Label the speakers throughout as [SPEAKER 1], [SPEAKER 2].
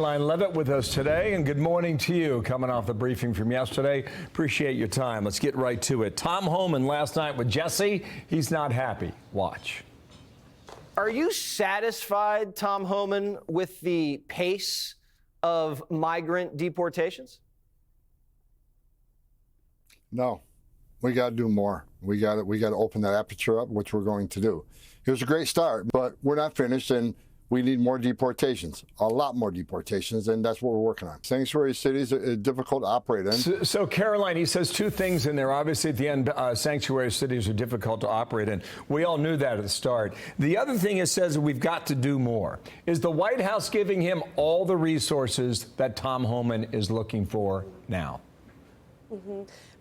[SPEAKER 1] Karoline Leavitt with us today, and good morning to you. Coming off the briefing from yesterday, appreciate your time. Let's get right to it. Tom Homan last night with Jesse. He's not happy. Watch.
[SPEAKER 2] Are you satisfied, Tom Homan, with the pace of migrant deportations?
[SPEAKER 3] No, we got to do more. We got to open that aperture up, which we're going to do. It was a great start, but we're not finished, and we need more deportations, a lot more deportations, and that's what we're working on. Sanctuary cities are difficult to operate in.
[SPEAKER 1] So Karoline, he says two things in there. Obviously, at the end, sanctuary cities are difficult to operate in. We all knew that at the start. The other thing it says we've got to do more. Is the White House giving him all the resources that Tom Homan is looking for now?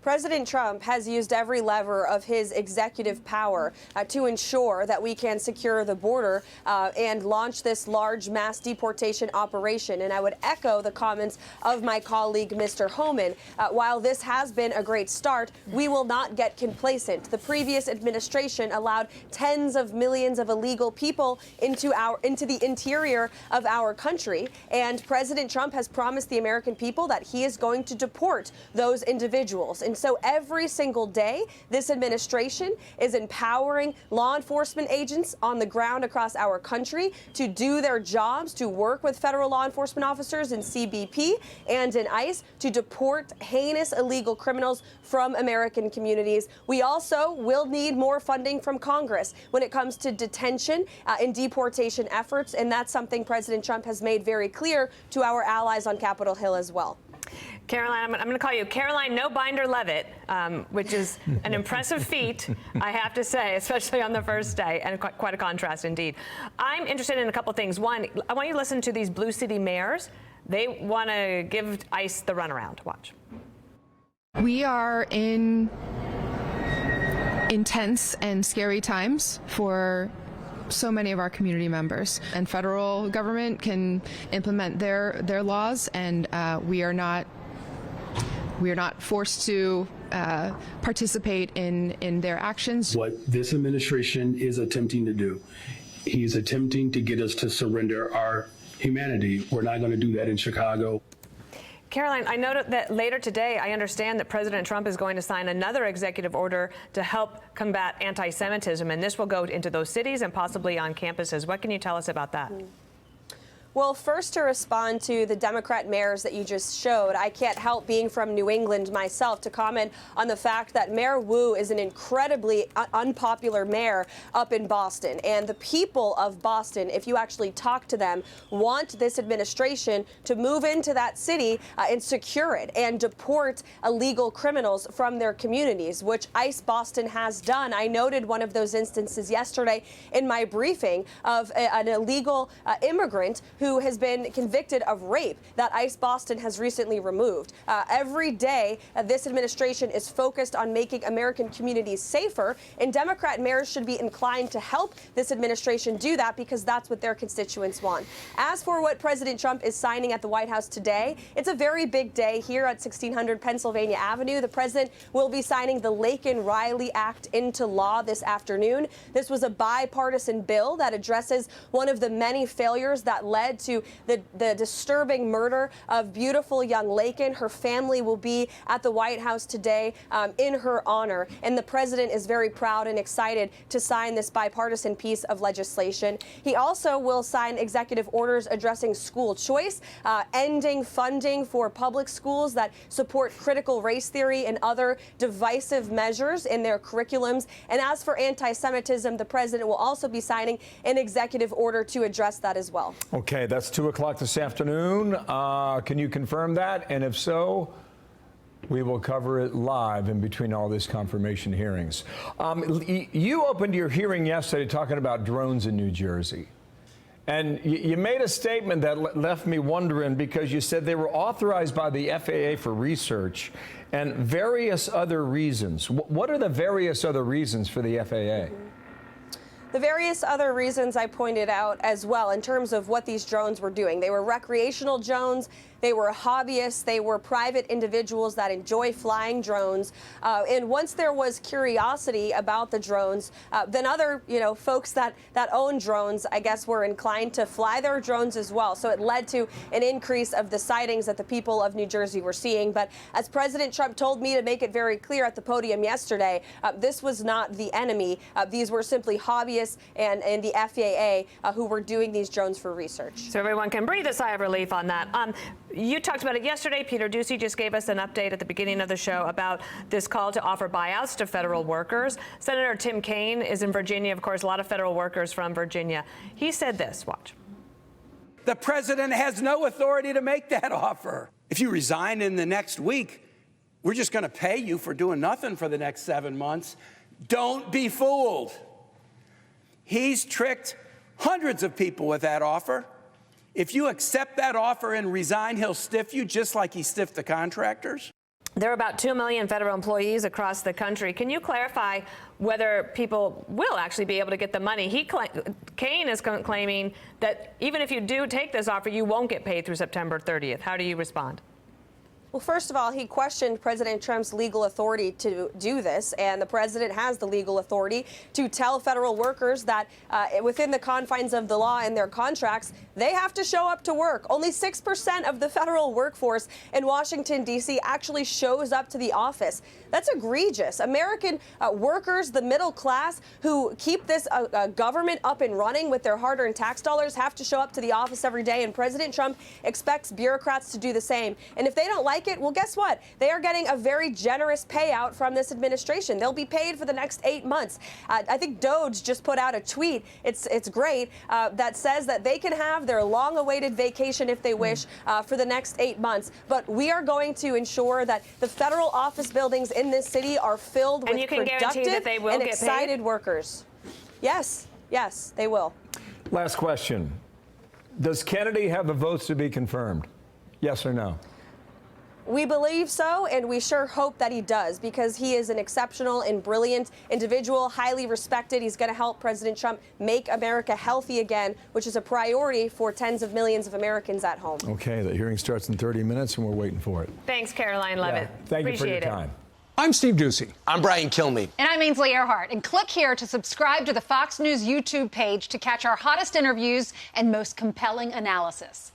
[SPEAKER 4] President Trump has used every lever of his executive power to ensure that we can secure the border and launch this large mass deportation operation. And I would echo the comments of my colleague, Mr. Homan. While this has been a great start, we will not get complacent. The previous administration allowed tens of millions of illegal people into the interior of our country. And President Trump has promised the American people that he is going to deport those individuals. And so every single day, this administration is empowering law enforcement agents on the ground across our country to do their jobs, to work with federal law enforcement officers in CBP and in ICE to deport heinous illegal criminals from American communities. We also will need more funding from Congress when it comes to detention and deportation efforts, and that's something President Trump has made very clear to our allies on Capitol Hill as well.
[SPEAKER 5] Karoline, I'm going to call you Karoline No Binder Leavitt, which is an impressive feat, I have to say, especially on the first day, and quite a contrast indeed. I'm interested in a couple things. One, I want you to listen to these blue city mayors. They want to give ICE the runaround. Watch.
[SPEAKER 6] We are in intense and scary times for so many of our community members, and federal government can implement their laws, and we are not forced to participate in their actions.
[SPEAKER 7] What this administration is attempting to do, he's attempting to get us to surrender our humanity. We're not going to do that in Chicago.
[SPEAKER 5] Karoline, I know that later today, I understand that President Trump is going to sign another executive order to help combat anti-Semitism, and this will go into those cities and possibly on campuses. What can you tell us about that?
[SPEAKER 4] Well, first, to respond to the Democrat mayors that you just showed, I can't help, being from New England myself, to comment on the fact that Mayor Wu is an incredibly unpopular mayor up in Boston. And the people of Boston, if you actually talk to them, want this administration to move into that city and secure it and deport illegal criminals from their communities, which ICE Boston has done. I noted one of those instances yesterday in my briefing of an illegal immigrant who has been convicted of rape that ICE Boston has recently removed. Every day, this administration is focused on making American communities safer, and Democrat mayors should be inclined to help this administration do that because that's what their constituents want. As for what President Trump is signing at the White House today, it's a very big day here at 1600 Pennsylvania Avenue. The president will be signing the Laken-Riley Act into law this afternoon. This was a bipartisan bill that addresses one of the many failures that led to the disturbing murder of beautiful young Laken. Her family will be at the White House today in her honor, and the president is very proud and excited to sign this bipartisan piece of legislation. He also will sign executive orders addressing school choice, ending funding for public schools that support critical race theory and other divisive measures in their curriculums. And as for anti-Semitism, the president will also be signing an executive order to address that as well.
[SPEAKER 1] Okay, that's 2 o'clock this afternoon. Can you confirm that? And if so, we will cover it live in between all these confirmation hearings. You opened your hearing yesterday talking about drones in New Jersey. And you made a statement that left me wondering, because you said they were authorized by the FAA for research and various other reasons. What are the various other reasons for the FAA?
[SPEAKER 4] the various other reasons I pointed out as well in terms of what these drones were doing. They were recreational drones. They were hobbyists. They were private individuals that enjoy flying drones. And once there was curiosity about the drones, then other, folks that own drones, I guess, were inclined to fly their drones as well. So it led to an increase of the sightings that the people of New Jersey were seeing. But as President Trump told me to make it very clear at the podium yesterday, this was not the enemy. These were simply hobbyists and the FAA who were doing these drones for research.
[SPEAKER 5] So everyone can breathe a sigh of relief on that. You talked about it yesterday. Peter Doocy just gave us an update at the beginning of the show about this call to offer buyouts to federal workers. Senator Tim Kaine is in Virginia. Of course, a lot of federal workers from Virginia. He said this, watch.
[SPEAKER 8] The president has no authority to make that offer. If you resign in the next week, we're just going to pay you for doing nothing for the next 7 months. Don't be fooled. He's tricked hundreds of people with that offer. If you accept that offer and resign, he'll stiff you just like he stiffed the contractors.
[SPEAKER 5] There are about 2 million federal employees across the country. Can you clarify whether people will actually be able to get the money? Kaine is claiming that even if you do take this offer, you won't get paid through September 30th. How do you respond?
[SPEAKER 4] Well, first of all, he questioned President Trump's legal authority to do this, and the president has the legal authority to tell federal workers that within the confines of the law and their contracts, they have to show up to work. Only 6% of the federal workforce in Washington, D.C. actually shows up to the office. That's egregious. American workers, the middle class, who keep this government up and running with their hard-earned tax dollars, have to show up to the office every day, and President Trump expects bureaucrats to do the same. And if they don't like it, well, guess what? They are getting a very generous payout from this administration. They'll be paid for the next 8 months. I think Doge just put out a tweet. It's great that says that they can have their long-awaited vacation if they wish for the next 8 months. But we are going to ensure that the federal office buildings in this city are filled with productive and excited workers. Yes, they will.
[SPEAKER 1] Last question. Does Kennedy have the votes to be confirmed? Yes or no?
[SPEAKER 4] We believe so, and we sure hope that he does, because he is an exceptional and brilliant individual, highly respected. He's going to help President Trump make America healthy again, which is a priority for tens of millions of Americans at home.
[SPEAKER 1] Okay, the hearing starts in 30 minutes, and we're waiting for it.
[SPEAKER 5] Thanks, Karoline Leavitt.
[SPEAKER 1] Yeah, thank you for your time.
[SPEAKER 9] I'm Steve Doocy.
[SPEAKER 10] I'm Brian Kilmeade.
[SPEAKER 11] And I'm Ainsley Earhart. And click here to subscribe to the Fox News YouTube page to catch our hottest interviews and most compelling analysis.